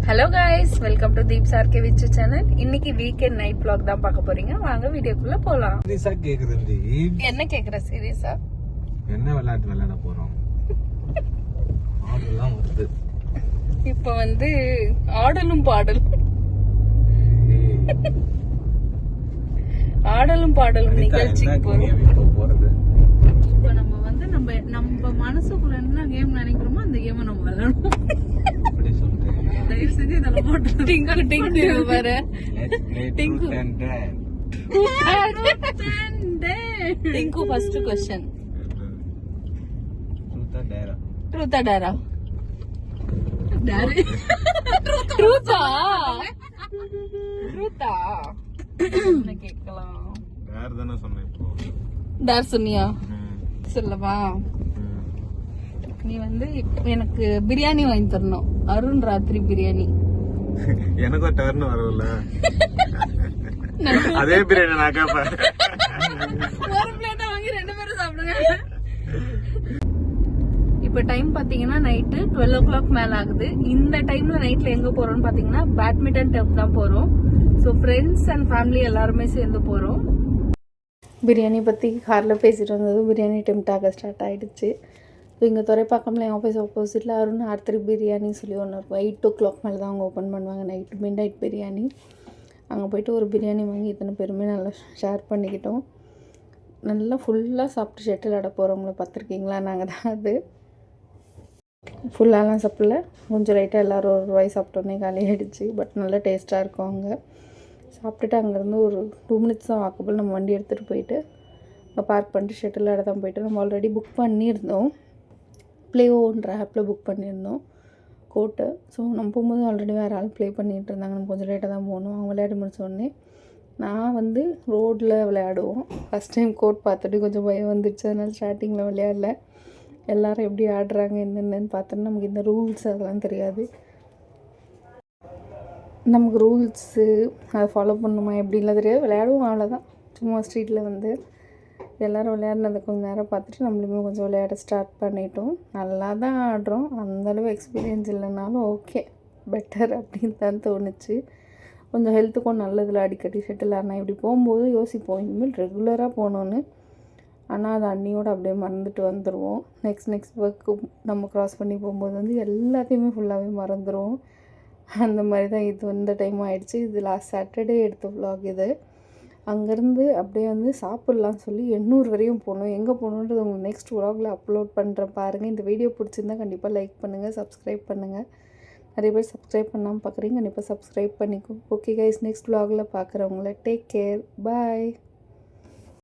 Hello guys, welcome to தீப் சார்கே விச்சு சேனல். இன்னைக்கு வீக்கெண்ட் நைட் vlog தான் பார்க்க போறீங்க. வாங்க வீடியோக்குள்ள போலாம். சீரியஸா கேக்குறது என்ன கேக்குற? சீரியஸா என்ன விளையாட்டு விளையாட போறோம்? ஆடலாம் வருது. இப்ப வந்து ஆடலும் பாடலும் ஆடலும் பாடலும் நிகழ்ச்சிக்கு போறது. இப்ப நம்ம வந்து நம்ம மனசுக்குள்ள என்ன கேம் நினைக்கிறோமோ அந்த கேம் நம்ம விளையாடணும். தயவு செஞ்சு இதெல்லாம் போட்டு டிங்கு பாரு. டிங்கு டிங்கு ஃபர்ஸ்ட் क्वेश्चन. ட்ரூத்தா டேரா? ட்ரூத்தா ட்ரூத்தா என்ன கேட்கலாம்? டேர் தான சொன்னேன். இப்போ டேர் சொன்னியா? சொல்லவா? நீ வந்து எனக்கு பிரியாணி வாங்கி தரணும். அருண் ராத்திரி பிரியாணி. எனக்கும் டர்ன் வரல. அதே பிரியாணி நான் கேட்பேன். ஒரு பிளேட்டா வாங்கி ரெண்டு பேரும் சாப்பிடுங்க. இப்ப டைம் பாத்தீங்கன்னா நைட்டு 12 o'clock மேல ஆகுது. இந்த டைம்ல நைட்ல எங்க போறோம்னு பாத்தீங்கன்னா பேட்மிண்டன் டர்ஃப் தான் போறோம். ஸோ ஃப்ரெண்ட்ஸ் அண்ட் ஃபேமிலி எல்லாருமே சேர்ந்து போறோம். பிரியாணி பத்தி கார்ல பேசிட்டு வந்தது பிரியாணி டெம்டாக ஸ்டார்ட் ஆயிடுச்சு. ஸோ இங்கே துறைப்பாக்கம்ல என் ஆஃபீஸ் ஆப்போசிட்டில் அருண் ராத்திரி பிரியாணி சொல்லி ஒன்று இருக்கும். 8 o'clock மேலே தான் அவங்க ஓப்பன் பண்ணுவாங்க. Night mid night biryani. அங்கே போய்ட்டு ஒரு பிரியாணி வாங்கி இத்தனை பேருமே நல்லா ஷேர் பண்ணிக்கிட்டோம். நல்லா ஃபுல்லாக சாப்பிட்டு ஷட்டில் ஆட போகிறவங்கள பார்த்துருக்கீங்களா? நாங்கள் தான் அது. ஃபுல்லாலாம் சாப்பிடல, கொஞ்சம் லைட்டாக எல்லோரும் ஒரு ரூபாய் சாப்பிட்டோன்னே காலி ஆகிடுச்சு. பட் நல்லா டேஸ்ட்டாக இருக்கும். அங்கே சாப்பிட்டுட்டு அங்கேருந்து ஒரு 2 minutes தான் வாக்கபிள். நம்ம வண்டி எடுத்துகிட்டு போயிட்டு அங்கே பார்க் பண்ணிட்டு ஷட்டில் ஆட தான் போயிட்டு நம்ம ஆல்ரெடி புக் பண்ணியிருந்தோம். ப்ளேவோன்ற ஆப்பில் புக் பண்ணியிருந்தோம் கோர்ட்டு. ஸோ நம்ம போகும்போது ஆல்ரெடி வேறு ஆள் ப்ளே பண்ணிகிட்டு இருந்தாங்க. நம்ம கொஞ்சம் லேட்டாக தான் போகணும். அவங்க விளையாடி முடிச்சோடனே நான் வந்து ரோட்டில் விளையாடுவோம். ஃபஸ்ட் டைம் கோர்ட் பார்த்துட்டு கொஞ்சம் பயம் வந்துடுச்சு. அதனால் ஸ்டார்டிங்கில் விளையாடல. எல்லோரும் எப்படி ஆடுறாங்க என்னென்னு பார்த்தோன்னா நமக்கு இந்த ரூல்ஸ் அதெல்லாம் தெரியாது. நமக்கு ரூல்ஸு அதை ஃபாலோ பண்ணணுமா எப்படிலாம் தெரியாது. விளையாடுவோம் அவ்வளோதான். சும்மா ஸ்ட்ரீட்டில் வந்து எல்லோரும் விளையாடினதை கொஞ்சம் நேரம் பார்த்துட்டு நம்மளுமே கொஞ்சம் விளையாட ஸ்டார்ட் பண்ணிட்டோம். நல்லா தான் ஆடுறோம். அந்தளவு எக்ஸ்பீரியன்ஸ் இல்லைனாலும் ஓகே, பெட்டர் அப்படின்னு தான் தோணுச்சு. கொஞ்சம் ஹெல்த்துக்கும் நல்லதில் அடிக்கடி ஷட்டில் ஆனால் இப்படி போகும்போது யோசிப்போம் இனிமேல் ரெகுலராக போகணுன்னு. ஆனால் அது அன்னியோடு அப்படியே மறந்துட்டு வந்துடுவோம். நெக்ஸ்ட் ஒர்க்கு நம்ம க்ராஸ் பண்ணி போகும்போது வந்து எல்லாத்தையுமே ஃபுல்லாகவே மறந்துடுவோம். அந்த மாதிரி தான் இது இந்த டைம் ஆகிடுச்சு. இது லாஸ்ட் சாட்டர்டே எடுத்த vlog இது. அங்கேருந்து அப்படியே வந்து சாப்பிட்லான்னு சொல்லி எண்ணூர் வரையும் போகணும். எங்கே போகணுன்றது உங்களுக்கு நெக்ஸ்ட் vlogல அப்லோட் பண்ணுறேன் பாருங்கள். இந்த வீடியோ பிடிச்சிருந்தா கண்டிப்பாக லைக் பண்ணுங்கள், சப்ஸ்கிரைப் பண்ணுங்கள். நிறைய பேர் சப்ஸ்கிரைப் பண்ணாமல் பார்க்குறீங்க, கண்டிப்பாக சப்ஸ்கிரைப் பண்ணிக்கோ. ஓகே கைஸ், நெக்ஸ்ட் vlogல பார்க்குறவங்கள டேக் கேர், பாய்.